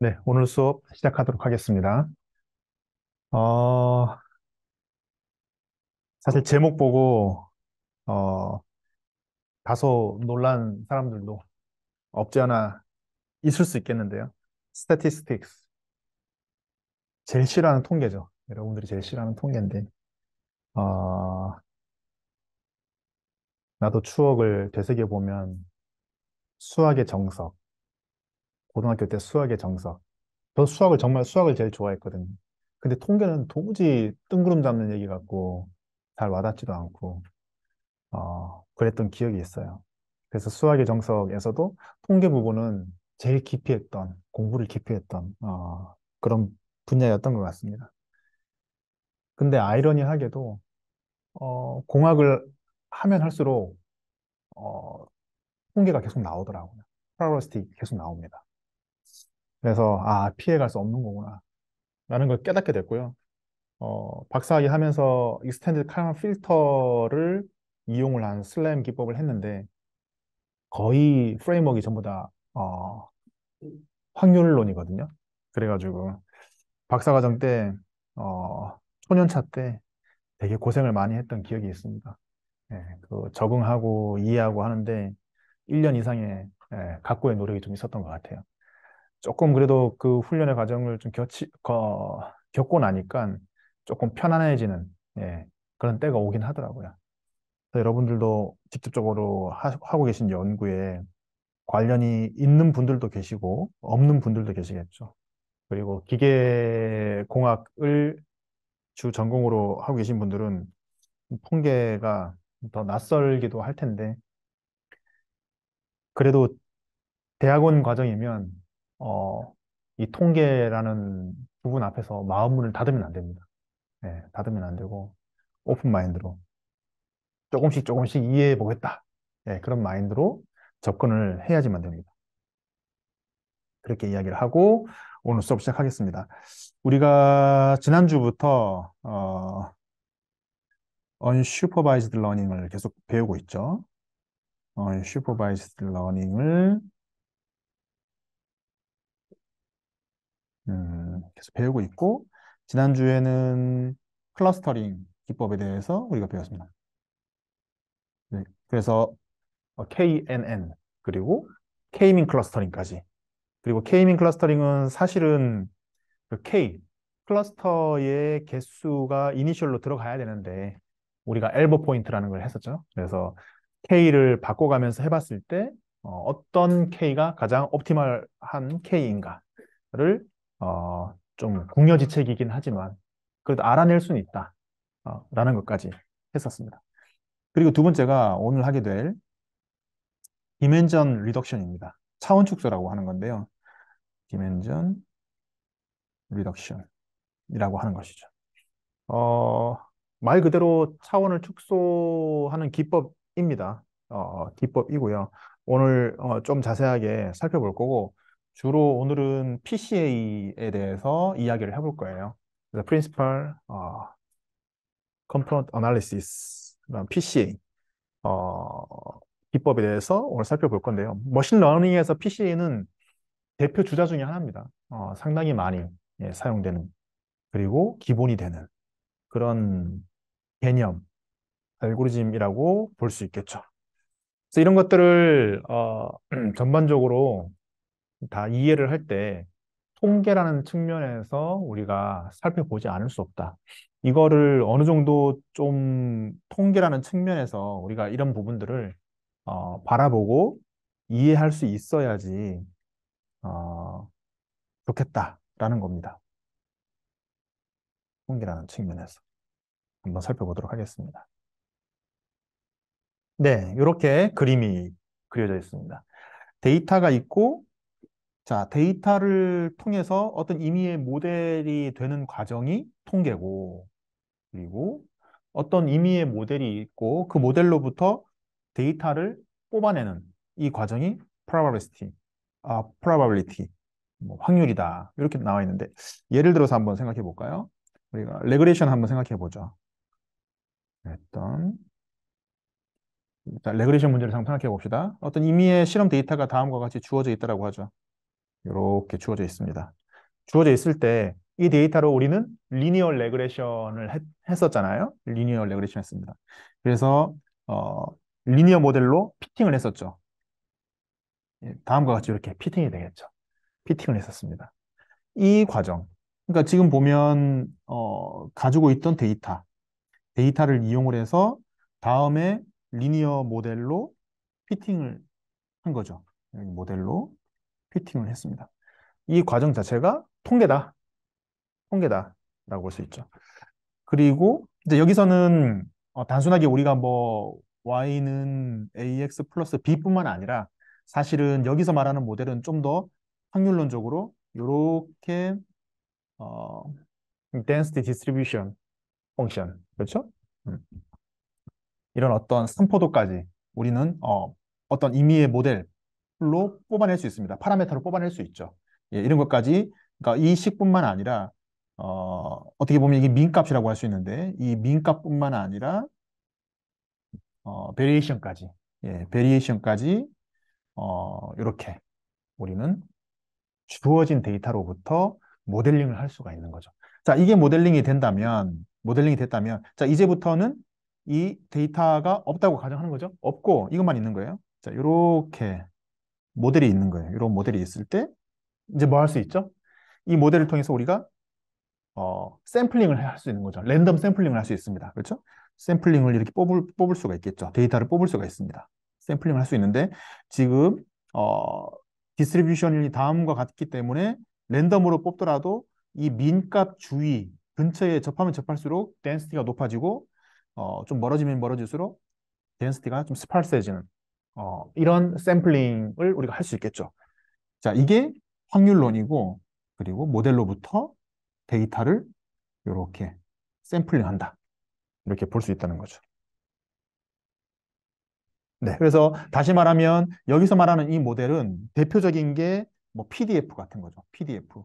네, 오늘 수업 시작하도록 하겠습니다. 어, 사실 제목 보고, 어, 다소 놀란 사람들도 없지 않아 있을 수 있겠는데요. Statistics. 제일 싫어하는 통계죠. 여러분들이 제일 싫어하는 통계인데, 어, 나도 추억을 되새겨보면 수학의 정석, 고등학교 때 수학의 정석. 저 수학을 제일 좋아했거든요. 근데 통계는 도무지 뜬구름 잡는 얘기 같고, 잘 와닿지도 않고, 그랬던 기억이 있어요. 그래서 수학의 정석에서도 통계 부분은 제일 깊이 했던, 공부를 깊이 했던, 그런 분야였던 것 같습니다. 근데 아이러니하게도, 공학을 하면 할수록, 어, 통계가 계속 나오더라고요. 프로버비리티 계속 나옵니다. 그래서, 피해갈 수 없는 거구나. 라는 걸 깨닫게 됐고요. 박사학위 하면서 익스텐드 칼만 필터를 이용을 한 슬램 기법을 했는데, 거의 프레임워크가 전부 다 확률론이거든요. 그래가지고 박사과정 때 초년차 때 되게 고생을 많이 했던 기억이 있습니다. 예, 그 적응하고 이해하고 하는데 1년 이상의 각고의 노력이 좀 있었던 것 같아요. 조금 그래도 그 훈련의 과정을 좀 겪고 나니까 조금 편안해지는 그런 때가 오긴 하더라고요. 그래서 여러분들도 직접적으로 하고 계신 연구에 관련이 있는 분들도 계시고 없는 분들도 계시겠죠. 그리고 기계공학을 주 전공으로 하고 계신 분들은 통계가 더 낯설기도 할 텐데 그래도 대학원 과정이면 어, 이 통계라는 부분 앞에서 마음문을 닫으면 안 됩니다. 네, 닫으면 안 되고 오픈 마인드로 조금씩 조금씩 이해해 보겠다. 네, 그런 마인드로 접근을 해야지만 됩니다. 그렇게 이야기를 하고 오늘 수업 시작하겠습니다. 우리가 지난주부터 unsupervised learning을 계속 배우고 있죠. unsupervised learning을 계속 배우고 있고 지난주에는 클러스터링 기법에 대해서 우리가 배웠습니다. 네, 그래서 KNN 그리고 K-민 클러스터링까지 그리고 K-민 클러스터링은 사실은 그 K 클러스터의 개수가 이니셜로 들어가야 되는데 우리가 엘보 포인트라는 걸 했었죠. 그래서 K를 바꿔가면서 해봤을 때 떤 K가 가장 옵티멀한 K인가를 좀 궁여지책이긴 하지만 그래도 알아낼 수는 있다. 라는 것까지 했었습니다. 그리고 두 번째가 오늘 하게 될 디멘전 리덕션입니다. 차원 축소라고 하는 건데요. 디멘전 리덕션이라고 하는 것이죠. 어, 말 그대로 차원을 축소하는 기법입니다. 기법이고요. 오늘 좀 자세하게 살펴볼 거고, 주로 오늘은 PCA에 대해서 이야기를 해볼 거예요. 그래서 Principal Component Analysis, PCA 기법에 대해서 오늘 살펴볼 건데요. 머신러닝에서 PCA는 대표 주자 중에 하나입니다. 상당히 많이 사용되는, 그리고 기본이 되는 그런 개념, 알고리즘이라고 볼 수 있겠죠. 그래서 이런 것들을 전반적으로 다 이해를 할 때 통계라는 측면에서 우리가 살펴보지 않을 수 없다. 이거를 어느 정도 좀 통계라는 측면에서 우리가 이런 부분들을 바라보고 이해할 수 있어야지 어, 좋겠다라는 겁니다. 통계라는 측면에서 한번 살펴보도록 하겠습니다. 네, 이렇게 그림이 그려져 있습니다. 데이터가 있고, 자, 데이터를 통해서 어떤 임의의 모델이 되는 과정이 통계고, 그리고 어떤 임의의 모델이 있고, 그 모델로부터 데이터를 뽑아내는 이 과정이 probability, 뭐 확률이다. 이렇게 나와 있는데, 예를 들어서 한번 생각해 볼까요? 우리가 레그레이션 한번 생각해 보죠. 일단 레그레이션 문제를 한번 생각해 봅시다. 어떤 임의의 실험 데이터가 다음과 같이 주어져 있다고 하죠. 이렇게 주어져 있습니다. 주어져 있을 때 이 데이터로 우리는 리니어 레그레션을 했었잖아요. 리니어 레그레션 했습니다. 그래서 어, 리니어 모델로 피팅을 했었죠. 예, 다음과 같이 이렇게 피팅이 되겠죠. 피팅을 했었습니다. 이 과정, 그러니까 지금 보면 가지고 있던 데이터를 이용을 해서 다음에 리니어 모델로 피팅을 한 거죠. 여기 모델로 피팅을 했습니다. 이 과정 자체가 통계다라고 볼 수 있죠. 그리고 이제 여기서는 단순하게 우리가 뭐 y는 ax 플러스 b뿐만 아니라 사실은 여기서 말하는 모델은 좀 더 확률론적으로 이렇게 어, density distribution function 그렇죠? 음. 이런 어떤 산포도까지 우리는 어떤 임의의 모델로 뽑아낼 수 있습니다. 파라메터로 뽑아낼 수 있죠. 예, 이런 것까지 그러니까 이 식뿐만 아니라 어떻게 보면 이게 민값이라고 할 수 있는데 이 민값뿐만 아니라 베리에이션까지 베리에이션까지 이렇게 우리는 주어진 데이터로부터 모델링을 할 수가 있는 거죠. 자, 이게 모델링이 됐다면, 자, 이제부터는 이 데이터가 없다고 가정하는 거죠. 없고 이것만 있는 거예요. 자, 이렇게 모델이 있는 거예요. 이런 모델이 있을 때 이제 뭐 할 수 있죠? 이 모델을 통해서 우리가 샘플링을 할 수 있는 거죠. 랜덤 샘플링을 할 수 있습니다. 그렇죠? 샘플링을 이렇게 뽑을 수가 있겠죠. 데이터를 뽑을 수가 있습니다. 샘플링을 할 수 있는데 지금 어, 디스트리뷰션이 다음과 같기 때문에 랜덤으로 뽑더라도 이 민값 주위 근처에 접하면 접할수록 덴시티가 높아지고 좀 멀어지면 멀어질수록 덴시티가 좀 스팔스해지는 이런 샘플링을 우리가 할 수 있겠죠. 자, 이게 확률론이고 그리고 모델로부터 데이터를 이렇게 샘플링한다. 이렇게 볼 수 있다는 거죠. 네. 그래서 다시 말하면 여기서 말하는 이 모델은 대표적인 게 뭐 PDF 같은 거죠. PDF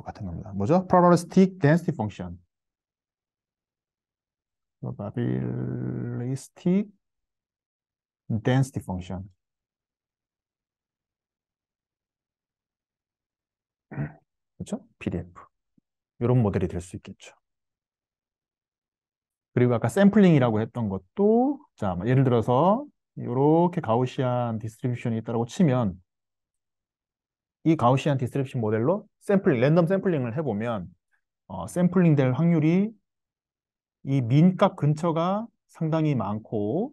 같은 겁니다. 뭐죠? Probabilistic Density Function. Probabilistic Density Function. 그렇죠? PDF. 이런 모델이 될 수 있겠죠. 그리고 아까 샘플링이라고 했던 것도 자, 예를 들어서 이렇게 가우시안 디스트리뷰션이 있다고 치면 이 가우시안 디스트리뷰션 모델로 랜덤 샘플링을 해보면 샘플링 될 확률이 이 민값 근처가 상당히 많고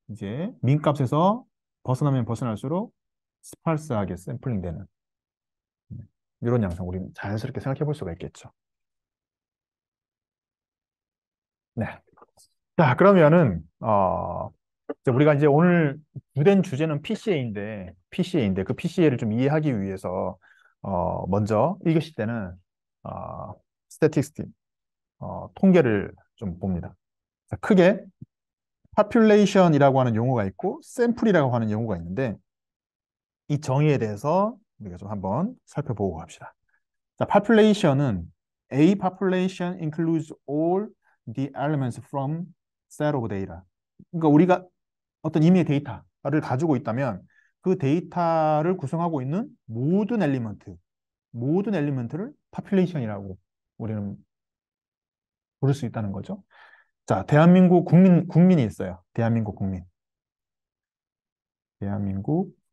이제 민값에서 벗어나면 벗어날수록 스팔스하게 샘플링 되는 이런 양상 우리는 자연스럽게 생각해 볼 수가 있겠죠. 네. 자, 그러면은 우리가 이제 오늘 주된 주제는 PCA인데 그 PCA를 좀 이해하기 위해서 먼저 1교시 때는 스태티스틱 통계를 좀 봅니다. 자, 크게 population이라고 하는 용어가 있고 샘플이라고 하는 용어가 있는데 이 정의에 대해서 우리가 좀 한번 살펴보고 갑시다. 자, population은 A population includes all the elements from set of data. 그러니까 우리가 어떤 임의의 데이터를 가지고 있다면 그 데이터를 구성하고 있는 모든 엘리먼트를 population이라고 우리는 부를 수 있다는 거죠. 자, 대한민국 국민이 있어요. 대한민국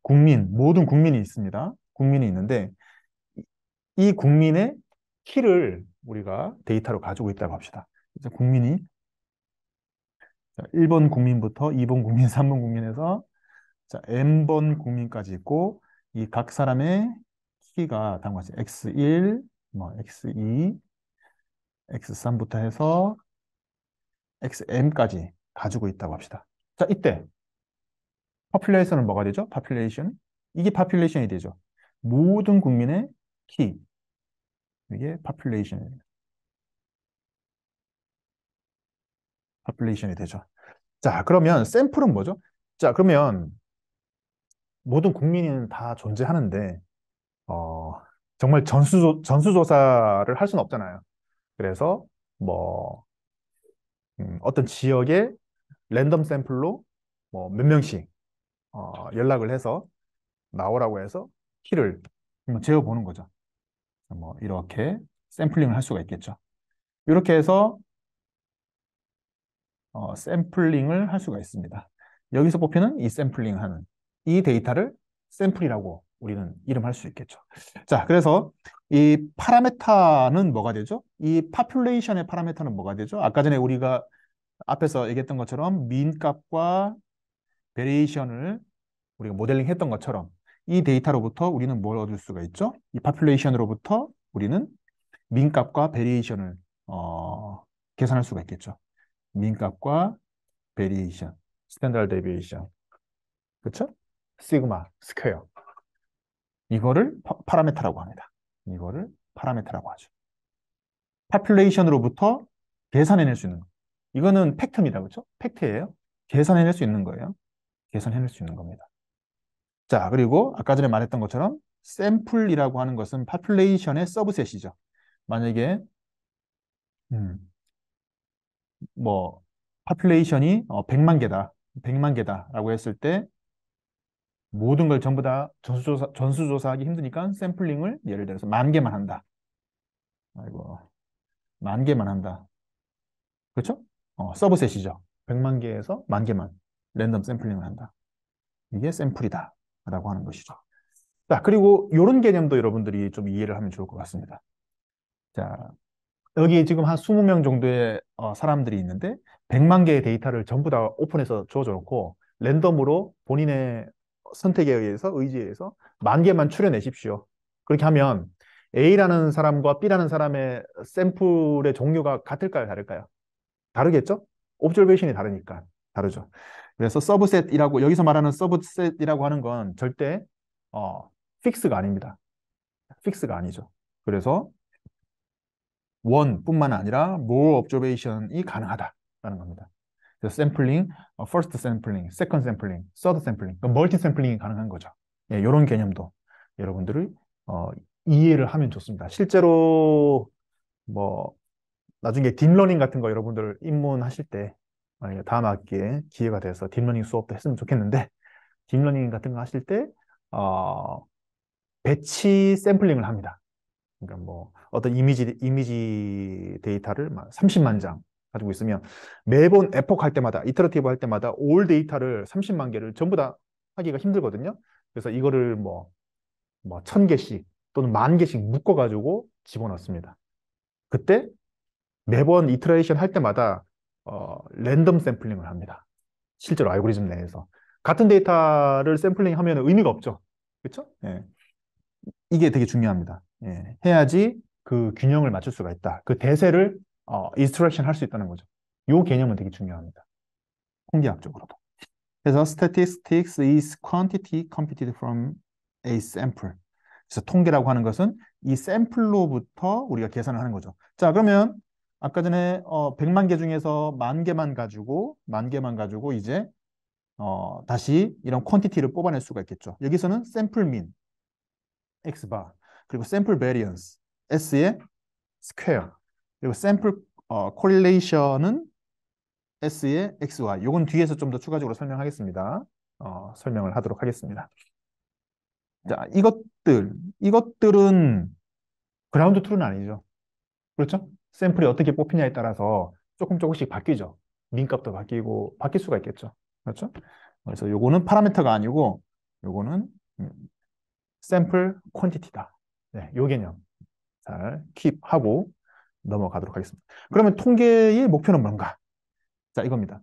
국민, 모든 국민이 있습니다. 국민이 있는데 이 국민의 키를 우리가 데이터로 가지고 있다고 합시다. 그래서 국민이 1번 국민부터 2번 국민, 3번 국민에서 자, n번 국민까지 있고 이 각 사람의 키가 다음과 같이 x1, 뭐 x2, x3부터 해서 xm까지 가지고 있다고 합시다. 자, 이때 population은 뭐가 되죠? population. 이게 population이 되죠. 모든 국민의 키. 이게 population이 되죠. 자, 그러면 샘플은 뭐죠? 자, 그러면 모든 국민은 다 존재하는데, 어, 정말 전수조사를 할 수는 없잖아요. 그래서, 뭐, 어떤 지역의 랜덤 샘플로 뭐 몇 명씩, 연락을 해서 나오라고 해서 키를 한번 재어보는 거죠. 뭐 이렇게 샘플링을 할 수가 있겠죠. 이렇게 해서 샘플링을 할 수가 있습니다. 여기서 뽑히는 이 샘플링하는 이 데이터를 샘플이라고 우리는 이름할 수 있겠죠. 자, 그래서 이 파라메타는 뭐가 되죠? 이 파퓰레이션의 파라메타는 뭐가 되죠? 아까 전에 우리가 앞에서 얘기했던 것처럼 민 값과 베리에이션을 우리가 모델링 했던 것처럼 이 데이터로부터 우리는 뭘 얻을 수가 있죠? 이 파퓰레이션으로부터 우리는 민 값과 베리에이션을 계산할 수가 있겠죠. 민 값과 베리에이션, 스탠다드 데비에이션, 그렇죠? 시그마, 스퀘어. 이거를 파라메타라고 합니다. 이거를 파라메타라고 하죠. 파퓰레이션으로부터 계산해낼 수 있는 거. 이거는 팩트입니다. 그렇죠? 팩트예요. 계산해낼 수 있는 거예요. 계산해낼 수 있는 겁니다. 자, 그리고 아까 전에 말했던 것처럼 샘플이라고 하는 것은 파퓰레이션의 서브셋이죠. 만약에 뭐 파퓰레이션이 100만 개다. 100만 개다라고 했을 때 모든 걸 전부 다 전수조사하기 힘드니까 샘플링을 예를 들어서 10,000개만 한다. 아이고, 10,000개만 한다. 그렇죠? 서브셋이죠. 100만 개에서 10,000개만 랜덤 샘플링을 한다. 이게 샘플이다. 라고 하는 것이죠. 자, 그리고 이런 개념도 여러분들이 좀 이해를 하면 좋을 것 같습니다. 자, 여기 지금 한 20명 정도의 사람들이 있는데 100만 개의 데이터를 전부 다 오픈해서 주어져 놓고 랜덤으로 본인의 선택에 의해서 의지에 의해서 10,000개만 추려내십시오. 그렇게 하면 A라는 사람과 B라는 사람의 샘플의 종류가 같을까요? 다를까요? 다르겠죠? 옵저베이션이 다르니까 다르죠. 그래서 서브셋이라고 여기서 말하는 서브셋이라고 하는 건 절대 픽스가 아닙니다. 픽스가 아니죠. 그래서 원뿐만 아니라 more observation이 가능하다라는 겁니다. 그래서 샘플링, first sampling, second sampling, third sampling, 멀티 샘플링이 가능한 거죠. 예, 이런 개념도 여러분들이 이해를 하면 좋습니다. 실제로 뭐 나중에 딥러닝 같은 거 여러분들 입문하실 때 만약에 다음 학기에 기회가 돼서 딥러닝 수업도 했으면 좋겠는데 딥러닝 같은 거 하실 때 배치 샘플링을 합니다. 그러니까 뭐 어떤 이미지 데이터를 막 30만 장 가지고 있으면 매번 에폭 할 때마다 이터러티브 할 때마다 올 데이터를 30만 개를 전부 다 하기가 힘들거든요. 그래서 이거를 뭐 1,000개씩 또는 10,000개씩 묶어 가지고 집어넣습니다. 그때 매번 이터레이션 할 때마다 랜덤 샘플링을 합니다. 실제로 알고리즘 내에서 같은 데이터를 샘플링 하면 의미가 없죠. 그렇죠? 예. 이게 되게 중요합니다. 예. 해야지 그 균형을 맞출 수가 있다. 그 대세를 인스트럭션 할 수 있다는 거죠. 이 개념은 되게 중요합니다. 통계학적으로도. 그래서 statistics is quantity computed from a sample. 그래서 통계라고 하는 것은 이 샘플로부터 우리가 계산을 하는 거죠. 자, 그러면 아까 전에 100만 개 중에서 10,000개만 가지고 이제 다시 이런 퀀티티를 뽑아낼 수가 있겠죠. 여기서는 샘플 민 X바 그리고 샘플 베리언스 S의 스퀘어 그리고 샘플 코릴레이션은 S의 XY 요건 뒤에서 좀 더 추가적으로 설명하겠습니다. 설명을 하도록 하겠습니다. 자, 이것들은 그라운드 트루는 아니죠. 그렇죠? 샘플이 어떻게 뽑히냐에 따라서 조금씩 바뀌죠. 민값도 바뀌고 바뀔 수가 있겠죠. 그렇죠? 그래서 요거는 파라미터가 아니고 요거는 샘플 퀀티티다. 네, 요 개념 잘 킵하고 넘어가도록 하겠습니다. 그러면 통계의 목표는 뭔가? 자, 이겁니다.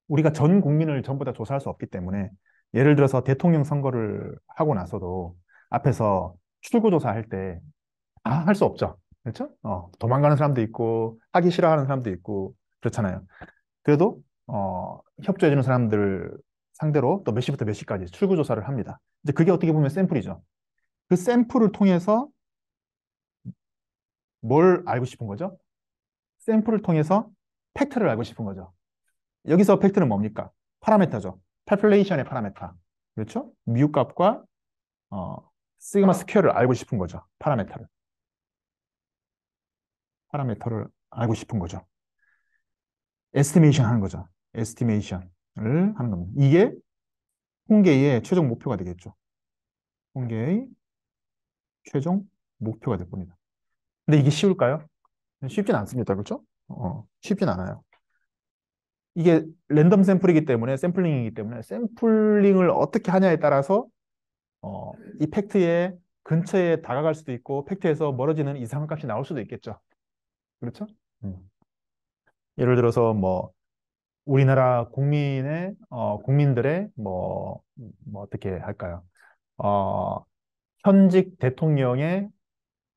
우리가 전 국민을 전부 다 조사할 수 없기 때문에 예를 들어서 대통령 선거를 하고 나서도 앞에서 출구조사할 때 다 할 수 없죠. 그렇죠? 도망가는 사람도 있고 하기 싫어하는 사람도 있고 그렇잖아요. 그래도 협조해주는 사람들 상대로 또 몇 시부터 몇 시까지 출구조사를 합니다. 이제 그게 어떻게 보면 샘플이죠. 그 샘플을 통해서 뭘 알고 싶은 거죠? 샘플을 통해서 팩트를 알고 싶은 거죠. 여기서 팩트는 뭡니까? 파라메터죠. 팔퓰레이션의 파라메터. 그렇죠? 뮤 값과 시그마 스퀘어를 알고 싶은 거죠. 파라메터를 알고 싶은 거죠. 에스티메이션 하는 거죠. 에스티메이션을 하는 겁니다. 이게 통계의 최종 목표가 되겠죠. 통계의 최종 목표가 될 겁니다. 근데 이게 쉬울까요? 쉽진 않습니다. 그렇죠? 쉽진 않아요. 이게 랜덤 샘플이기 때문에, 샘플링이기 때문에, 샘플링을 어떻게 하냐에 따라서, 이 팩트의 근처에 다가갈 수도 있고, 팩트에서 멀어지는 이상한 값이 나올 수도 있겠죠. 그렇죠? 음. 예를 들어서, 뭐, 우리나라 국민들의, 뭐, 어떻게 할까요? 어, 현직 대통령의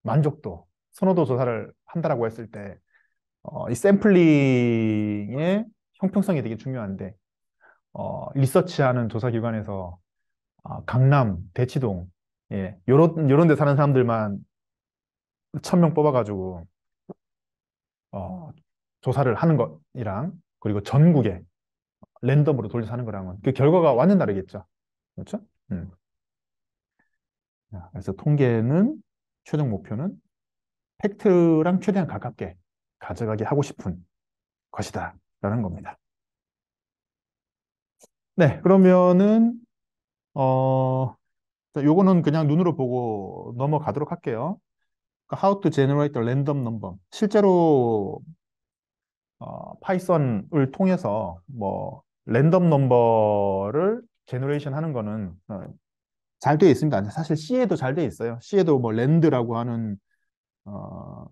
만족도, 선호도 조사를 한다라고 했을 때, 이 샘플링의 형평성이 되게 중요한데, 리서치하는 조사기관에서 강남, 대치동, 예, 요런 데 사는 사람들만 1,000명 뽑아가지고, 어, 조사를 하는 것이랑, 그리고 전국에 랜덤으로 돌려서 하는 거랑은 그 결과가 완전 다르겠죠. 그렇죠? 음. 자, 그래서 통계는, 최종 목표는 팩트랑 최대한 가깝게 가져가게 하고 싶은 것이다. 라는 겁니다. 네, 그러면은, 어, 자, 요거는 그냥 눈으로 보고 넘어가도록 할게요. 그러니까 How to generate a random number. 실제로 파이썬을 통해서 뭐 랜덤 넘버를 제너레이션 하는 거는 잘 되어 있습니다. 사실 C에도 잘 되어 있어요. C에도 뭐 랜드라고 하는 어,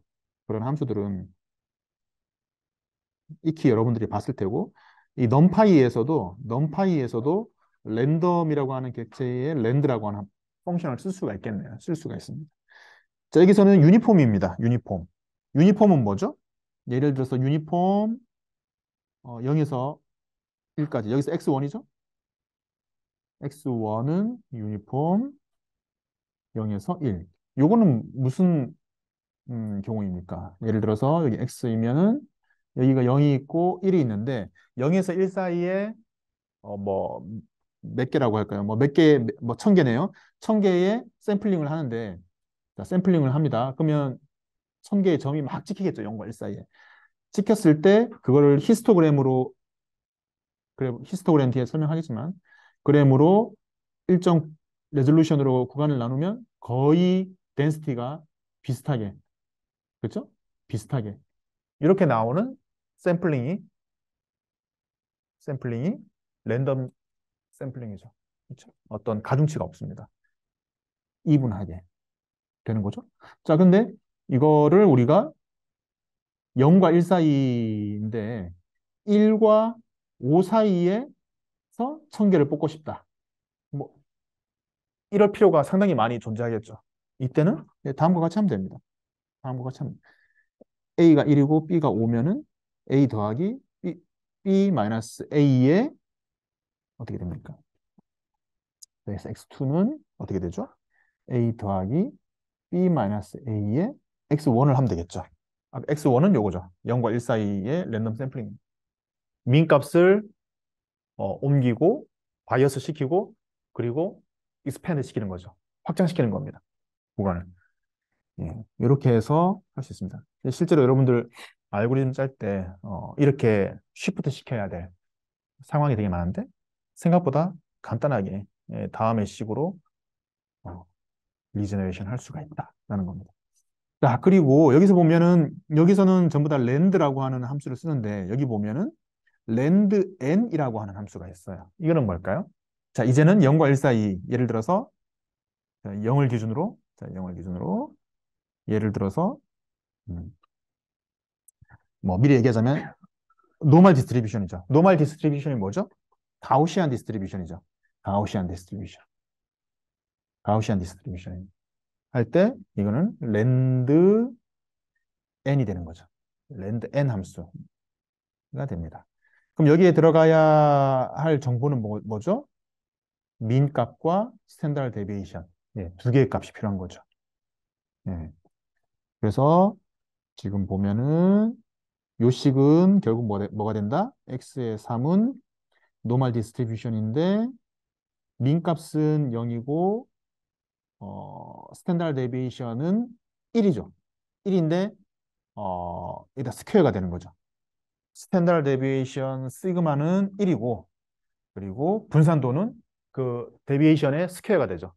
그런 함수들은 익히 여러분들이 봤을 테고, 이 넘파이에서도 랜덤이라고 하는 객체에 랜드라고 하는 펑션을 쓸 수가 있겠네요. 쓸 수가 있습니다. 자, 여기서는 유니폼입니다. 유니폼. 유니폼은 뭐죠? 예를 들어서 유니폼 0에서 1까지. 여기서 x1이죠? x1은 유니폼 0에서 1. 요거는 무슨 경우입니까? 예를 들어서 여기 x이면은 여기가 0이 있고 1이 있는데 0에서 1 사이에 뭐 몇 개라고 할까요? 뭐 몇 개, 뭐 1,000개네요. 1,000개의 샘플링을 하는데, 자, 샘플링을 합니다. 그러면 1,000개의 점이 막 찍히겠죠. 0과 1 사이에. 찍혔을 때 그거를 히스토그램으로, 그래, 히스토그램 뒤에 설명하겠지만, 그램으로 일정 레졸루션으로 구간을 나누면 거의 덴시티가 비슷하게, 그렇죠? 비슷하게. 이렇게 나오는 샘플링이, 샘플링이 랜덤 샘플링이죠. 그렇죠? 어떤 가중치가 없습니다. 이분하게 되는 거죠. 자, 근데 이거를 우리가 0과 1 사이인데 1과 5 사이에서 1,000개를 뽑고 싶다. 뭐 이럴 필요가 상당히 많이 존재하겠죠. 이때는 다음과 같이 하면 됩니다. 다음과 같이 하면 A가 1이고 B가 5면은 A 더하기 B 마이너스 A의 어떻게 됩니까? 그래서 X2는 어떻게 되죠? A 더하기 B 마이너스 A의 X1을 하면 되겠죠. X1은 요거죠. 0과 1 사이의 랜덤 샘플링. 민 값을 옮기고 바이어스 시키고 그리고 익스팬드 시키는 거죠. 확장시키는 겁니다. 구간을. 예, 이렇게 해서 할 수 있습니다. 실제로 여러분들 알고리즘 짤 때 이렇게 쉬프트 시켜야 될 상황이 되게 많은데 생각보다 간단하게 다음의 식으로 어, 리제너레이션 할 수가 있다라는 겁니다. 자, 그리고 여기서 보면은 여기서는 전부 다 랜드라고 하는 함수를 쓰는데 여기 보면은 랜드 n이라고 하는 함수가 있어요. 이거는 뭘까요? 자, 이제는 0과 1 사이 예를 들어서 0을 기준으로 자, 0을 기준으로 예를 들어서 음, 뭐 미리 얘기하자면 노멀 디스트리뷰션이죠. 노멀 디스트리뷰션이 뭐죠? 가우시안 디스트리뷰션이죠. 가우시안 디스트리뷰션. 가우시안 디스트리뷰션 할 때 이거는 랜드 n이 되는 거죠. 랜드 n 함수가 됩니다. 그럼 여기에 들어가야 할 정보는 뭐죠? 민 값과 스탠다드 데비에이션. 예, 두 개의 값이 필요한 거죠. 예. 그래서 지금 보면은 요 식은 결국 뭐가 된다? x의 3은 노멀 디스트리뷰션인데 민 값은 0이고 스탠다드 데비에이션은 1이죠. 1인데 일단 스퀘어가 되는 거죠. 스탠다드 데비에이션 시그마는 1이고 그리고 분산도는 그 데비에이션의 스퀘어가 되죠.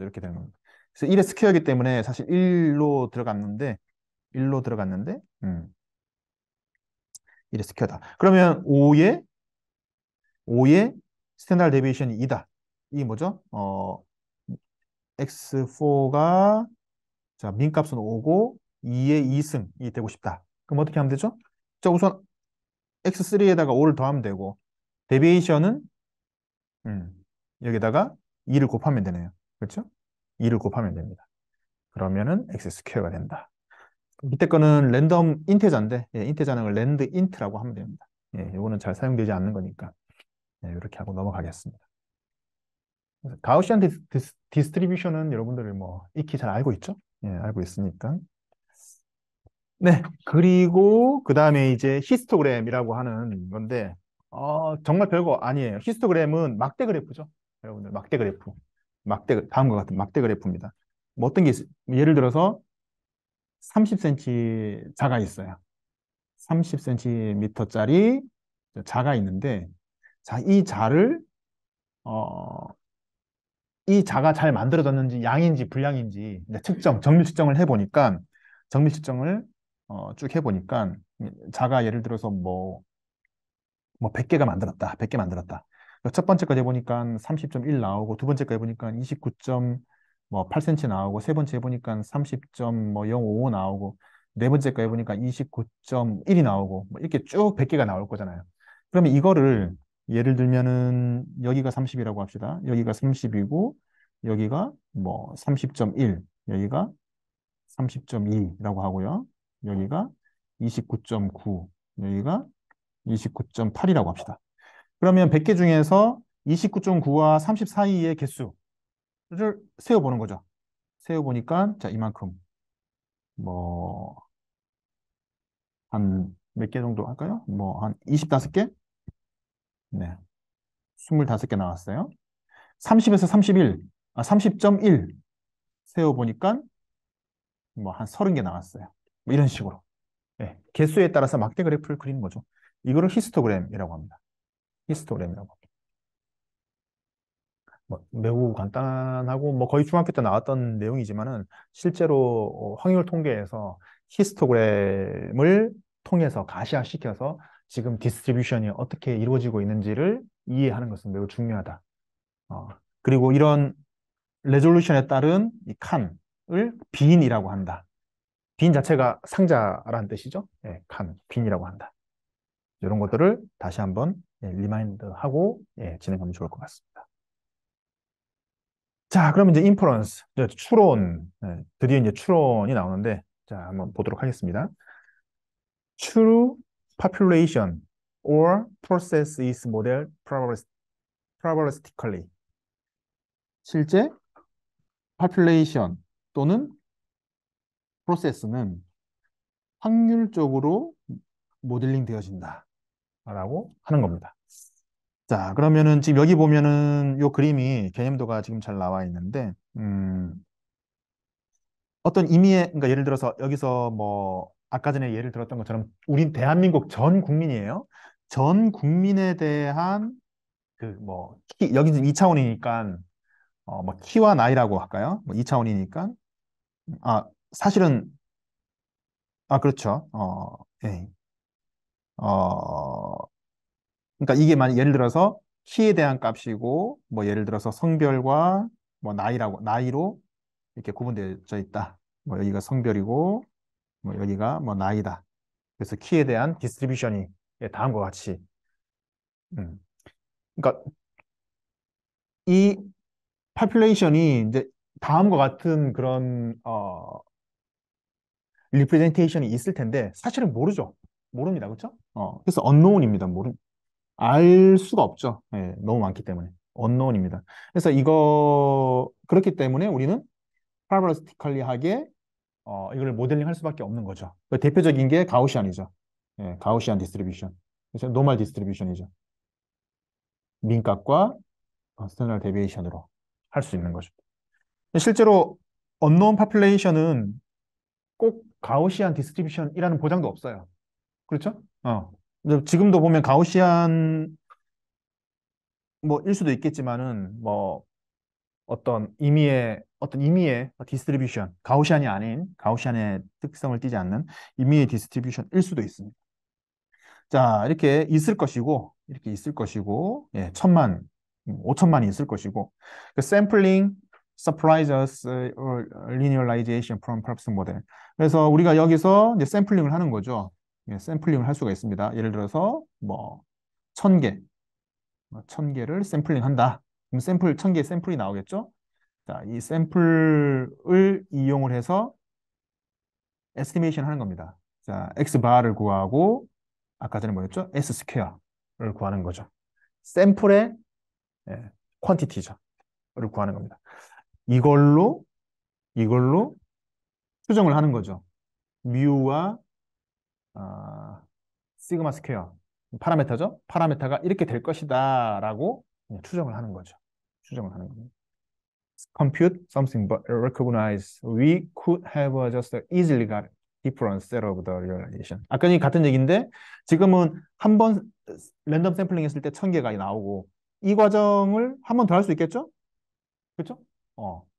이렇게 되는 겁니다. 그래서 1의 스퀘어이기 때문에 사실 1로 들어갔는데 1의 스퀘어다. 그러면 5의 스탠다드 데비에이션이 2다. 이게 뭐죠? x4가 자, 민값은 5고 2의 2승이 되고 싶다. 그럼 어떻게 하면 되죠? 자, 우선 x3에다가 5를 더하면 되고 데비에이션은 여기다가 2를 곱하면 되네요. 그렇죠? 2를 곱하면 됩니다. 그러면은 x 스퀘어가 된다. 밑에 거는 랜덤 인테자인데 인테자는 걸 랜드 인트라고 하면 됩니다. 이거는 잘 사용되지 않는 거니까 이렇게 하고 넘어가겠습니다. 가우시안 디스트리뷰션은 여러분들 뭐 익히 잘 알고 있죠? 알고 있으니까. 네, 그리고 그 다음에 이제 히스토그램이라고 하는 건데 정말 별거 아니에요. 히스토그램은 막대 그래프죠. 여러분들 막대 그래프. 다음과 같은 막대 그래프입니다. 뭐 어떤 게 예를 들어서 30cm 자가 있어요. 30cm짜리 자가 있는데 자, 어, 이 자가 잘 만들어졌는지 양인지 불량인지 이제 정밀 측정을 해보니까 정밀 측정을 쭉 해보니까 자가 예를 들어서 뭐 100개가 만들었다. 100개 만들었다. 첫 번째 거 해보니까 30.1 나오고 두 번째 거 해보니까 29.8cm 나오고 세 번째 해보니까 30.055 나오고 네 번째 거 해보니까 29.1이 나오고 뭐 이렇게 쭉 100개가 나올 거잖아요. 그러면 이거를 예를 들면은 여기가 30이라고 합시다. 여기가 30이고 여기가 뭐 30.1, 여기가 30.2라고 하고요. 여기가 29.9, 여기가 29.8이라고 합시다. 그러면 100개 중에서 29.9와 30 사이의 개수를 세어보는 거죠. 세어보니까 자 이만큼 뭐 한 몇 개 정도 할까요? 뭐 한 25개? 네. 25개 나왔어요. 30에서 31, 30.1 세어보니까 뭐 한 30개 나왔어요. 뭐 이런 식으로. 네. 개수에 따라서 막대 그래프를 그리는 거죠. 이거를 히스토그램이라고 합니다. 히스토그램이라고 합니다. 뭐 매우 간단하고 뭐 거의 중학교 때 나왔던 내용이지만은 실제로 확률 통계에서 히스토그램을 통해서 가시화시켜서 지금 디스트리뷰션이 어떻게 이루어지고 있는지를 이해하는 것은 매우 중요하다. 어, 그리고 이런 레졸루션에 따른 이 칸을 빈이라고 한다. 빈 자체가 상자라는 뜻이죠. 빈이라고 한다. 이런 것들을 다시 한번 리마인드하고 진행하면 좋을 것 같습니다. 자, 그럼 이제 인퍼런스, 추론, 드디어 이제 추론이 나오는데, 자, 한번 보도록 하겠습니다. True population or process is modeled probabilistically. 실제 population 또는 process는 확률적으로 모델링 되어진다. 라고 하는 겁니다. 자, 그러면은 지금 여기 보면은 요 그림이 개념도가 지금 잘 나와 있는데, 어떤 의미의, 그러니까 예를 들어서 여기서 뭐, 아까 전에 예를 들었던 것처럼, 우린 대한민국 전 국민이에요. 전 국민에 대한 여기 지금 2차원이니까, 뭐, 키와 나이라고 할까요? 뭐, 2차원이니까. 사실은, 그렇죠. 예. 어, 그러니까 이게 예를 들어서 키에 대한 값이고, 뭐, 예를 들어서 성별과 뭐, 나이로 이렇게 구분되어져 있다. 뭐, 여기가 성별이고, 뭐, 여기가 뭐, 나이다. 그래서 키에 대한 디스트리뷰션이 다음과 같이 음. 그러니까 이 파퓰레이션이 이제 다음과 같은 그런 리프레젠테이션이 있을 텐데 사실은 모르죠. 모릅니다. 그렇죠? 그래서 언노운입니다. 알 수가 없죠. 너무 많기 때문에 언노운입니다. 그래서 이거 그렇기 때문에 우리는 프로바빌리스티컬리하게 이걸 모델링 할 수밖에 없는 거죠. 그 대표적인 게 가우시안이죠. 가우시안 디스트리뷰션. 그래서 노멀 디스트리뷰션이죠. 민값과 스탠다드 데비에이션으로 할 수 있는 거죠. 실제로 언노운 파퓰레이션은 꼭 가우시안 디스트리뷰션이라는 보장도 없어요. 그렇죠? 근데 지금도 보면 가우시안 뭐일 수도 있겠지만은 뭐 어떤 임의의 디스트리뷰션, 가우시안이 아닌 가우시안의 특성을 띠지 않는 임의의 디스트리뷰션일 수도 있습니다. 자, 이렇게 있을 것이고, 예, 5천만이 있을 것이고, 그 sampling surprises linearization from purpose model. 그래서 우리가 여기서 이제 샘플링을 하는 거죠. 예, 샘플링을 할 수가 있습니다. 예를 들어서 뭐 1,000개, 1,000개를 샘플링 한다. 그럼 1,000개의 샘플이 나오겠죠? 자, 이 샘플을 이용을 해서 에스티메이션 하는 겁니다. 자, x 바를 구하고 아까 전에 뭐였죠? S 스퀘어를 구하는 거죠. 샘플의 예, 퀀티티죠. 를 구하는 겁니다. 이걸로 추정을 하는 거죠. 뮤와 시그마 스퀘어 파라메타죠. 파라메타가 이렇게 될 것이다라고 추정을 하는 거죠. 추정을 하는 겁니다. Compute something but recognize we could have just easily got different set of the realization. 아까 같은 얘기인데 지금은 한 번 랜덤 샘플링 했을 때 1,000개가 나오고 이 과정을 한 번 더 할 수 있겠죠? 그렇죠?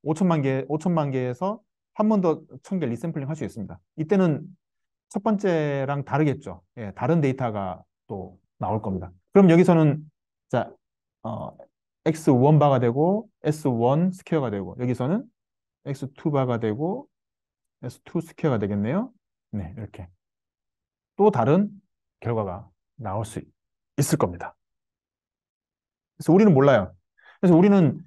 5천만 개에서 한 번 더 1,000개 리샘플링 할 수 있습니다. 이때는 첫 번째랑 다르겠죠. 예, 다른 데이터가 또 나올 겁니다. 그럼 여기서는 자, 어, x1 바가 되고 s1 스퀘어가 되고 여기서는 x2 바가 되고 s2 스퀘어가 되겠네요. 네, 이렇게 또 다른 결과가 나올 수 있을 겁니다. 그래서 우리는 몰라요. 그래서 우리는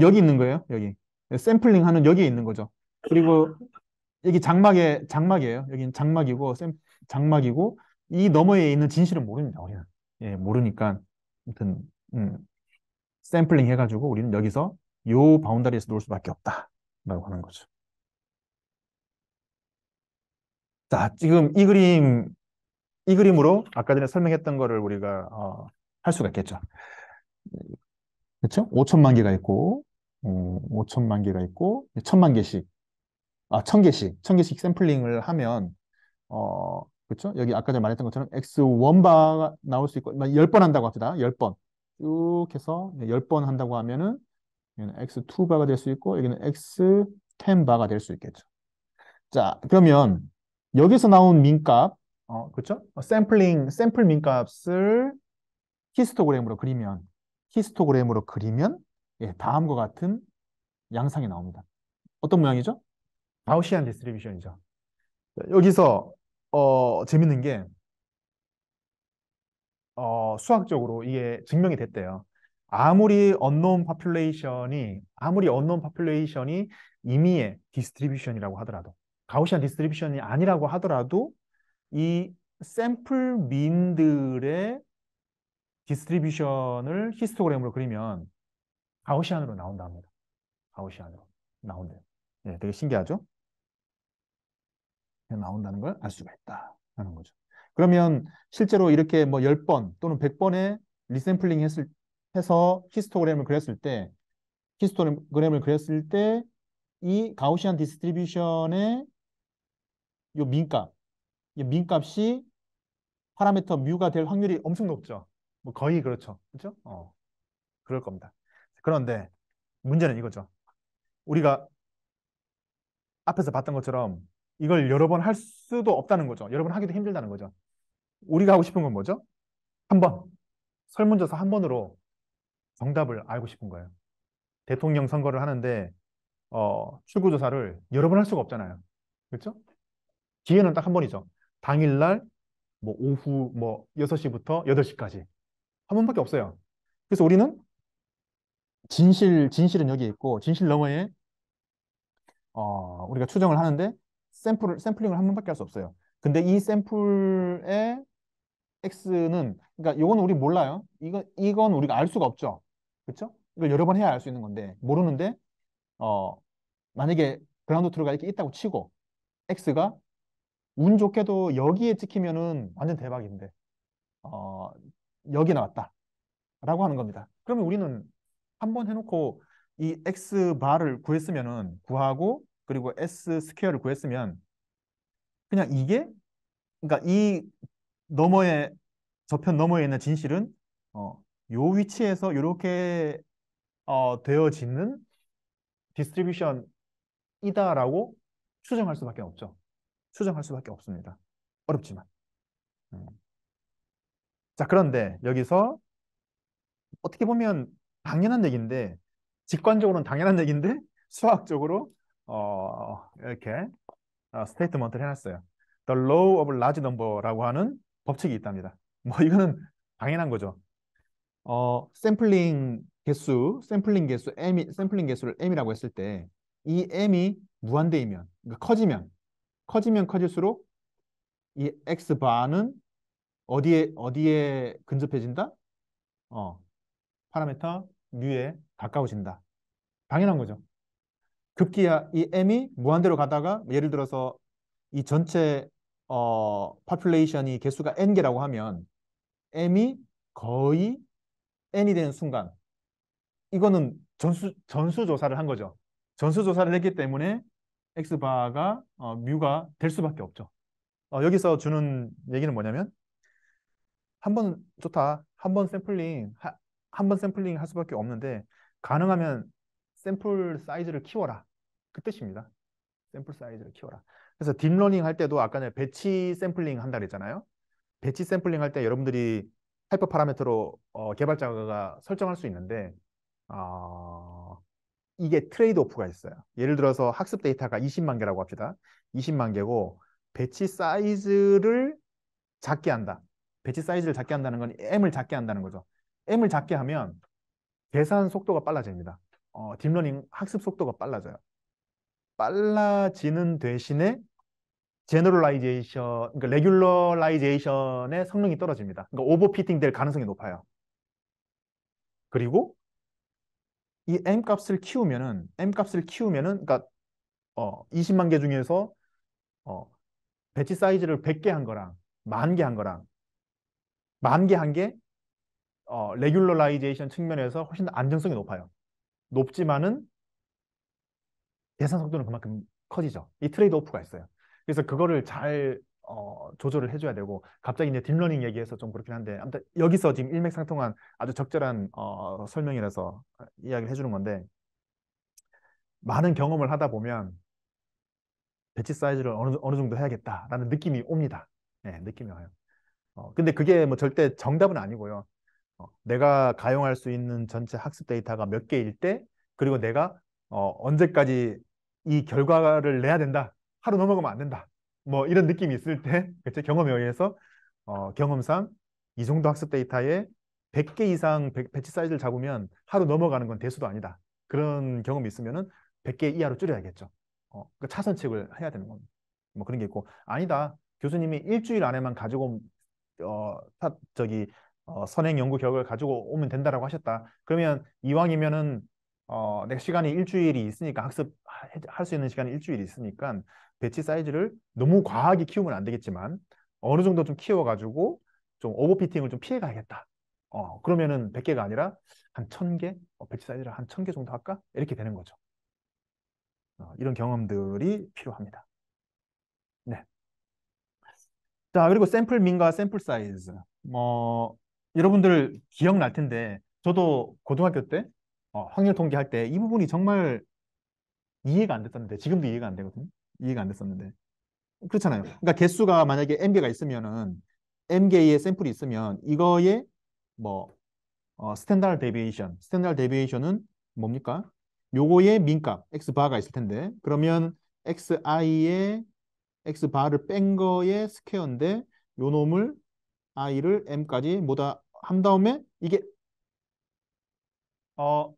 여기 있는 거예요. 여기 샘플링 하는 여기에 있는 거죠. 그리고 여기 장막이에요. 여기는 장막이고 장막이고 이 너머에 있는 진실은 모릅니다. 우리는 예, 모르니까 아무튼 샘플링 해가지고 우리는 여기서 요 바운다리에서 놀 수밖에 없다라고 하는 거죠. 자, 지금 이 그림으로 아까 전에 설명했던 거를 우리가 할 수가 있겠죠. 그렇죠? 5천만 개가 있고 5천만 개가 있고 1,000만 개씩 1,000개씩 샘플링을 하면 그렇죠? 여기 아까 전에 말했던 것처럼 X1바가 나올 수 있고 10번 한다고 합시다. 10번 쭉 해서 10번 한다고 하면은 여기는 X2바가 될 수 있고 여기는 X10바가 될 수 있겠죠. 자, 그러면 여기서 나온 민값 그렇죠? 샘플 민값을 히스토그램으로 그리면 예, 다음과 같은 양상이 나옵니다. 어떤 모양이죠? 가우시안 디스트리뷰션이죠. 여기서 재밌는 게 수학적으로 이게 증명이 됐대요. 아무리 언노운 파퓰레이션이 임의의 디스트리뷰션이라고 하더라도 가우시안 디스트리뷰션이 아니라고 하더라도 이 샘플 민들의 디스트리뷰션을 히스토그램으로 그리면 가우시안으로 나온답니다. 가우시안으로 나온대요. 예, 되게 신기하죠? 나온다는 걸 알 수가 있다 하는 거죠. 그러면 실제로 이렇게 뭐 10번 또는 100번의 리샘플링 해서 히스토그램을 그렸을 때 이 가우시안 디스트리뷰션의 요 민값, 이 민값이 파라미터 뮤가 될 확률이 엄청 높죠. 뭐 거의 그렇죠. 그렇죠? 그럴 겁니다. 그런데 문제는 이거죠. 우리가 앞에서 봤던 것처럼 이걸 여러 번 할 수도 없다는 거죠. 여러 번 하기도 힘들다는 거죠. 우리가 하고 싶은 건 뭐죠? 한 번, 설문조사 한 번으로 정답을 알고 싶은 거예요. 대통령 선거를 하는데 출구조사를 여러 번 할 수가 없잖아요. 그렇죠? 기회는 딱 한 번이죠. 당일날 뭐 오후 뭐 6시부터 8시까지 한 번밖에 없어요. 그래서 우리는 진실은 여기 있고 진실 너머에 우리가 추정을 하는데 샘플링을 한 번밖에 할 수 없어요. 근데 이 샘플의 X는 그러니까 이건 우리 몰라요. 이건 우리가 알 수가 없죠. 그렇죠? 이걸 여러 번 해야 알 수 있는 건데 모르는데 어 만약에 그라운드 트루가 이렇게 있다고 치고 X가 운 좋게도 여기에 찍히면은 완전 대박인데 어 여기 나왔다라고 하는 겁니다. 그러면 우리는 한 번 해놓고 이 X 바를 구하고 그리고 S 스퀘어를 구했으면 그냥 그러니까 이 너머에 저편 너머에 있는 진실은 요 위치에서 이렇게 되어지는 디스트리뷰션이다라고 추정할 수밖에 없죠. 추정할 수밖에 없습니다. 어렵지만. 음. 자, 그런데 여기서 어떻게 보면 당연한 얘기인데, 직관적으로는 당연한 얘기인데, 수학적으로 이렇게 스테이트먼트를 해놨어요. The law of large number라고 하는 법칙이 있답니다. 뭐 이거는 당연한 거죠. 샘플링 개수 샘플링 개수를 m이라고 했을 때 이 m이 무한대이면, 그러니까 커지면 커질수록 이 x 바는 어디에 근접해진다? 어, 파라미터 뮤에 가까워진다. 당연한 거죠. 급기야 이 m이 무한대로 가다가 예를 들어서 이 전체 population이 개수가 n개라고 하면 m이 거의 n이 되는 순간 이거는 전수 조사를 한 거죠. 전수조사를 했기 때문에 x바가 뮤가 될 수밖에 없죠. 여기서 주는 얘기는 뭐냐면 한 번 좋다. 한 번 샘플링 할 수밖에 없는데 가능하면 샘플 사이즈를 키워라. 그 뜻입니다. 샘플 사이즈를 키워라. 그래서 딥러닝 할 때도 아까 전에 배치 샘플링 한다 그랬잖아요. 배치 샘플링 할 때 여러분들이 하이퍼 파라미터로 개발자가 설정할 수 있는데 이게 트레이드 오프가 있어요. 예를 들어서 학습 데이터가 20만 개라고 합시다. 20만 개고 배치 사이즈를 작게 한다. 배치 사이즈를 작게 한다는 건 M을 작게 한다는 거죠. M을 작게 하면 계산 속도가 빨라집니다. 딥러닝 학습 속도가 빨라져요. 빨라지는 대신에 제너럴라이제이션, 그러니까 레귤러라이제이션의 성능이 떨어집니다. 그러니까 오버피팅 될 가능성이 높아요. 그리고 이 M 값을 키우면은 그러니까 20만 개 중에서 어, 배치 사이즈를 100개 한 거랑 10,000개 한 거랑 10,000개 한 게 레귤러라이제이션 측면에서 훨씬 더 안정성이 높아요. 높지만은 계산 속도는 그만큼 커지죠. 이 트레이드 오프가 있어요. 그래서 그거를 잘 조절을 해줘야 되고 갑자기 이제 딥러닝 얘기해서 좀 그렇긴 한데 아무튼 여기서 지금 일맥상통한 아주 적절한 설명이라서 이야기를 해주는 건데 많은 경험을 하다 보면 배치 사이즈를 어느 정도 해야겠다라는 느낌이 옵니다. 네, 느낌이 와요. 근데 그게 뭐 절대 정답은 아니고요. 내가 가용할 수 있는 전체 학습 데이터가 몇 개일 때, 그리고 내가 언제까지 이 결과를 내야 된다. 하루 넘어가면 안 된다. 뭐 이런 느낌이 있을 때, 제 경험에 의해서 경험상 이 정도 학습 데이터에 100개 이상 배치 사이즈를 잡으면 하루 넘어가는 건 대수도 아니다. 그런 경험이 있으면은 100개 이하로 줄여야겠죠. 그 차선책을 해야 되는 겁니다. 뭐 그런 게 있고, 아니다. 교수님이 일주일 안에만 가지고 저기 선행 연구 결과를 가지고 오면 된다라고 하셨다. 그러면 이왕이면은 내가 시간이 일주일이 있으니까 학습할 수 있는 시간이 일주일이 있으니까 배치 사이즈를 너무 과하게 키우면 안 되겠지만 어느 정도 좀 키워가지고 좀 오버피팅을 좀 피해 가야겠다. 그러면은 100개가 아니라 한 1,000개, 배치 사이즈를 한 1,000개 정도 할까? 이렇게 되는 거죠. 이런 경험들이 필요합니다. 네. 자, 그리고 샘플 민과 샘플 사이즈. 여러분들 기억날 텐데, 저도 고등학교 때, 확률 통계할 때 이 부분이 정말 이해가 안 됐었는데, 지금도 이해가 안 되거든요. 이해가 안 됐었는데. 그렇잖아요. 그러니까 개수가 만약에 M개가 있으면은, M개의 샘플이 있으면, 이거의 뭐, 스탠다드 데비에이션은 뭡니까? 요거의 민값, X바가 있을 텐데, 그러면 XI의 X바를 뺀 거의 스퀘어인데, 요 놈을 i를 m까지 뭐다 한 다음에 이게 어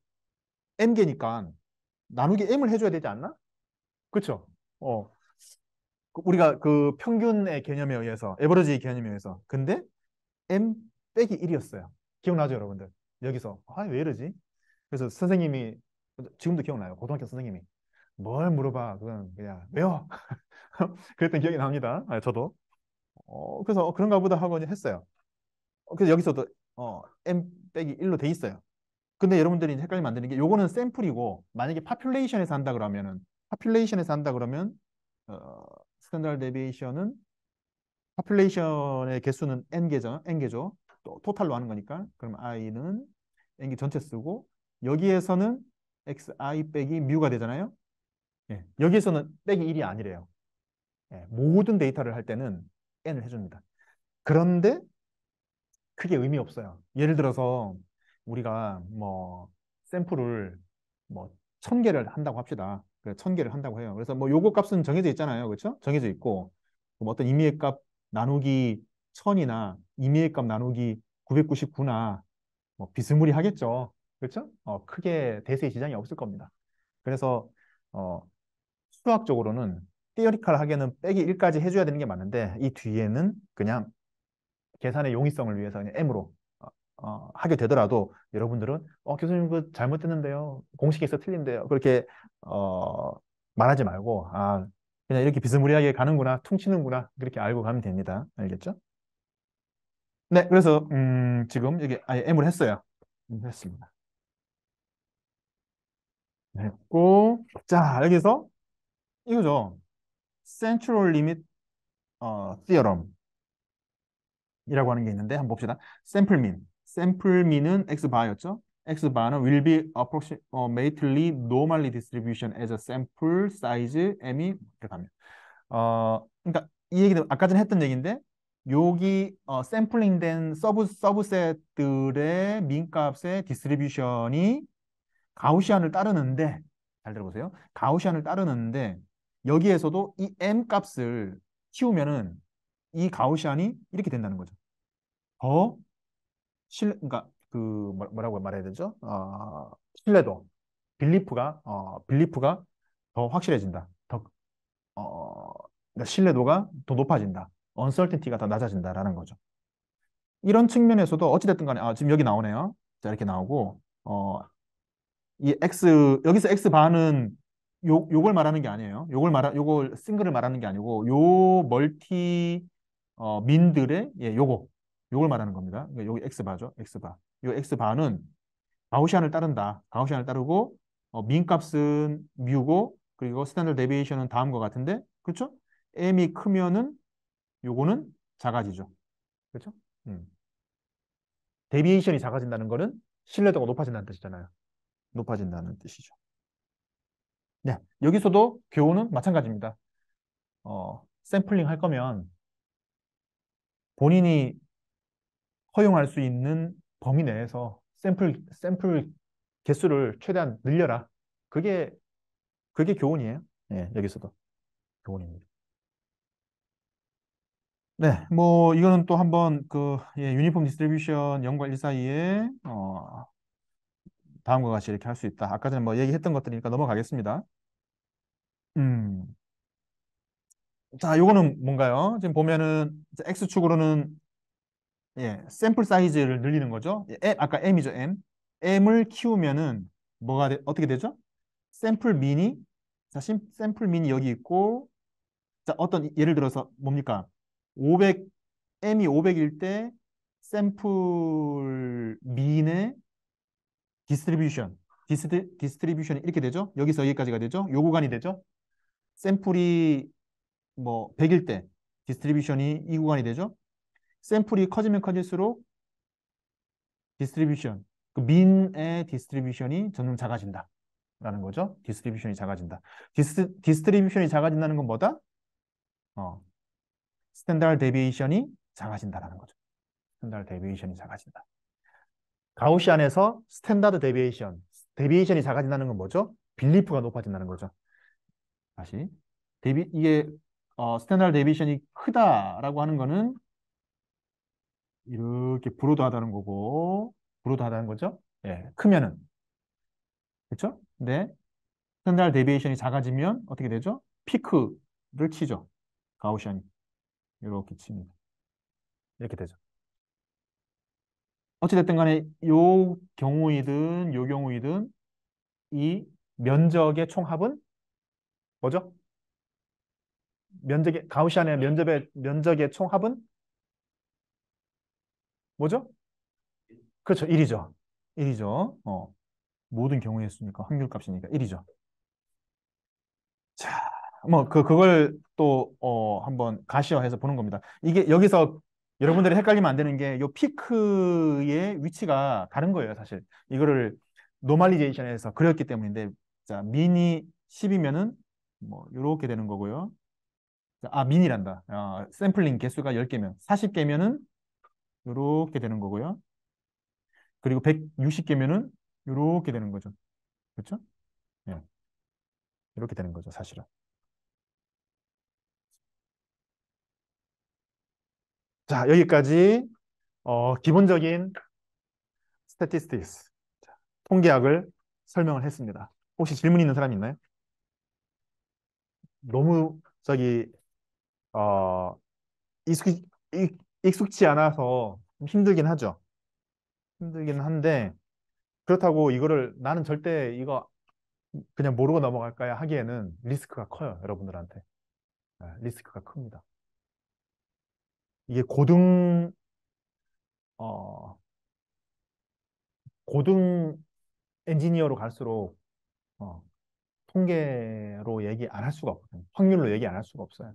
m개니까 나누기 m을 해줘야 되지 않나? 그렇죠? 어 우리가 그 평균의 개념에 의해서 에버리지 개념에 의해서 근데 m 빼기 1이었어요. 기억나죠, 여러분들? 여기서 왜 이러지? 그래서 선생님이 지금도 기억나요. 고등학교 선생님이 뭘 물어봐 그건 그냥 외워 그랬던 기억이 납니다. 저도 그래서 그런가 보다 하고 이제 했어요. 그래서 여기서도 m 빼기 1로 돼 있어요. 근데 여러분들이 헷갈리면 안 되는 게 요거는 샘플이고 만약에 파퓰레이션에서 한다 그러면 스탠다드 데비에이션은 파퓰레이션의 개수는 n개죠. 또 토탈로 하는 거니까 그럼 i는 n개 전체 쓰고 여기에서는 xi 빼기 뮤가 되잖아요. 예, 여기에서는 빼기 1이 아니래요. 예, 모든 데이터를 할 때는 n을 해줍니다. 그런데 크게 의미 없어요. 예를 들어서 우리가 뭐 샘플을 뭐 1000개를 한다고 합시다. 그래, 1000개를 한다고 해요. 그래서 뭐 요거 값은 정해져 있잖아요. 그렇죠? 정해져 있고 뭐 어떤 임의의 값 나누기 1000이나 임의의 값 나누기 999나 뭐 비스무리하겠죠. 그렇죠? 크게 대세의 지장이 없을 겁니다. 그래서 어, 수학적으로는 티어리컬하게는 빼기 1까지 해줘야 되는 게 맞는데 이 뒤에는 그냥 계산의 용이성을 위해서 그냥 M으로 하게 되더라도 여러분들은 교수님 그 잘못됐는데요. 공식에서 틀린데요. 그렇게 어, 말하지 말고 그냥 이렇게 비스무리하게 가는구나, 퉁치는구나 그렇게 알고 가면 됩니다. 알겠죠? 네, 그래서 지금 여기 아예 M을 했어요. 했습니다. 했고 자 여기서 이거죠. Central Limit Theorem 이라고 하는 게 있는데 한번 봅시다. 샘플민은 x바였죠. x바는 will be approximately normally distribution as a sample size m이 이렇게 가면 그러니까 이 얘기도 아까 전에 했던 얘기인데 여기 샘플링된 서브셋들의 민값의 디스트리뷰션이 가우시안을 따르는데 잘 들어보세요. 가우시안을 따르는데 여기에서도 이 m 값을 키우면은 이 가우시안이 이렇게 된다는 거죠. 더 그러니까 그 뭐라고 말해야 되죠? 신뢰도, 빌리프가 더 확실해진다. 그러니까 신뢰도가 더 높아진다. 언설텐티가 더 낮아진다라는 거죠. 이런 측면에서도 어찌됐든 간에 지금 여기 나오네요. 자, 이렇게 나오고 이 여기서 x 반은 요걸 말하는 게 아니에요. 요걸 싱글을 말하는 게 아니고 요 멀티 민들의 요걸 말하는 겁니다. 그러니까 여기 x 바죠. x 바. 요 x 바는 가우시안을 따른다. 가우시안을 따르고 민값은 뮤고 그리고 스탠더드 데비에이션은 다음과 같은데 그렇죠? m이 크면은 요거는 작아지죠. 그렇죠? 음. 데비에이션이 작아진다는 거는 신뢰도가 높아진다는 뜻이잖아요. 높아진다는 뜻이죠. 네, 여기서도 교훈은 마찬가지입니다. 샘플링 할 거면 본인이 허용할 수 있는 범위 내에서 샘플 개수를 최대한 늘려라. 그게, 그게 교훈이에요. 네, 여기서도 교훈입니다. 네, 뭐, 이거는 또 한번 유니폼 디스트리뷰션 0과 1 사이에, 다음과 같이 이렇게 할 수 있다. 아까 전에 뭐 얘기했던 것들이니까 넘어가겠습니다. 음. 자, 요거는 뭔가요? 지금 보면은, X축으로는 샘플 사이즈를 늘리는 거죠. 아까 M이죠, M. M을 키우면은 어떻게 되죠? 샘플 미니, 자, 샘플 미니 여기 있고, 자, 예를 들어서 뭡니까? 500, M이 500일 때 샘플 민의 디스트리뷰션, 디스트리뷰션이 이렇게 되죠? 여기서 여기까지가 되죠? 요 구간이 되죠? 샘플이 뭐 100일 때 디스트리뷰션이 이 구간이 되죠? 샘플이 커지면 커질수록 디스트리뷰션, 그 민의 디스트리뷰션이 점점 작아진다. 라는 거죠. 디스트리뷰션이 작아진다. 디스트리뷰션이 작아진다는 건 뭐다? 스탠다드 데비에이션이 작아진다라는 거죠. 스탠다드 데비에이션이 작아진다. 가우시안에서 스탠다드 데비에이션이 작아진다는 건 뭐죠? 빌리프가 높아진다는 거죠. 다시 이게 스탠다드 데비에이션이 크다라고 하는 거는 이렇게 브로드하다는 거고 브로드하다는 거죠. 예, 크면은 그렇죠? 근데 스탠다드 데비에이션이 작아지면 어떻게 되죠? 피크를 치죠. 가우시안이 이렇게 칩니다. 이렇게 되죠. 어찌됐든 간에 요 경우이든 이 면적의 총합은 뭐죠? 가우시안의 면적의 총합은 뭐죠? 그렇죠. 1이죠. 1이죠. 모든 경우에 있으니까 확률값이니까 1이죠. 자, 뭐 그걸 또 한번 가시화해서 보는 겁니다. 이게 여기서 여러분들이 헷갈리면 안 되는 게 요 피크의 위치가 다른 거예요, 사실. 이거를 노멀리제이션에서 그렸기 때문인데, 자, 민이 10이면은 뭐 이렇게 되는 거고요. 자, 민이란다. 샘플링 개수가 10개면 40개면은 이렇게 되는 거고요. 그리고 160개면은 이렇게 되는 거죠. 그렇죠? 예. 이렇게 되는 거죠, 사실은. 자, 여기까지 기본적인 statistics, 통계학을 설명을 했습니다. 혹시 질문 있는 사람 있나요? 너무 어, 익숙, 익숙치 않아서 좀 힘들긴 하죠. 힘들긴 한데 그렇다고 이거를 나는 절대 이거 그냥 모르고 넘어갈 거야 하기에는 리스크가 커요, 여러분들한테. 리스크가 큽니다. 이게 어, 고등 엔지니어로 갈수록 어, 통계로 얘기 안 할 수가 없거든요. 확률로 얘기 안 할 수가 없어요.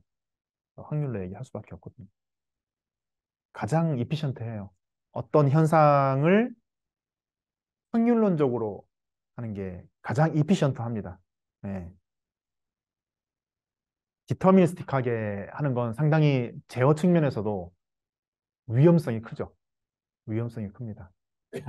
확률로 얘기할 수밖에 없거든요. 가장 이피션트해요. 어떤 현상을 확률론적으로 하는 게 가장 이피션트합니다. 네. 디터미니스틱하게 하는 건 상당히 제어 측면에서도 위험성이 크죠. 위험성이 큽니다. 네.